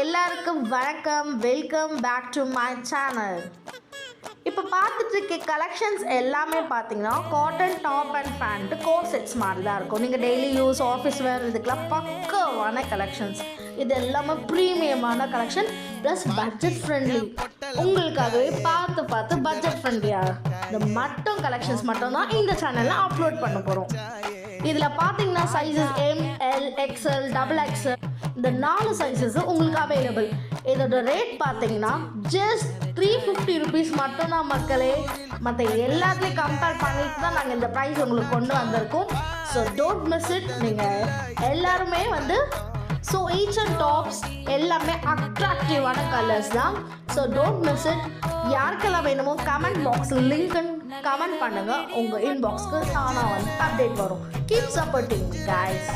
எல்லாருக்கும் வணக்கம். Welcome back to my channel. இப்போ பார்த்துட்டு இருக்க கலெக்ஷன்ஸ் எல்லாமே பார்த்தீங்கன்னா cotton top and pant coord sets மாதிரி தான் இருக்கும். நீங்கள் டெய்லி யூஸ் ஆஃபீஸ் வேர் இதுக்கெல்லாம் பக்கவான கலெக்ஷன்ஸ். இது எல்லாமே ப்ரீமியமான கலெக்ஷன் ப்ளஸ் பட்ஜெட் ஃப்ரெண்ட்லி. உங்களுக்காகவே பார்த்து பட்ஜெட் ஃப்ரெண்ட்லியாக இந்த மட்டும் கலெக்ஷன்ஸ் மட்டும் தான் இந்த சேனலில் அப்லோட் பண்ண போகிறோம். இதில் பார்த்தீங்கன்னா சைஸஸ் ML XL XXL இந்த 4 சைஸஸ் உங்களுக்கு அவைலபிள். இதோட ரேட் பார்த்தீங்கன்னா ஜஸ்ட் 350 ருபீஸ் மட்டும்தான் மக்களே. மற்ற எல்லாத்துலேயும் கம்பேர் பண்ணிட்டு தான் நாங்கள் இந்த ப்ரைஸ் உங்களுக்கு கொண்டு வந்திருக்கோம். So don't miss it. நீங்கள் எல்லாருமே ஸோ ஈச் அண்ட் டாப்ஸ் எல்லாமே அட்ராக்டிவான கலர்ஸ் தான். So don't miss it. யாருக்கெல்லாம் வேணுமோ கமெண்ட் பாக்ஸில் லிங்க்னு கமெண்ட் பண்ணுங்கள். உங்கள் இன்பாக்ஸ்க்கு தானாக அப்டேட் வரும். Keep supporting guys.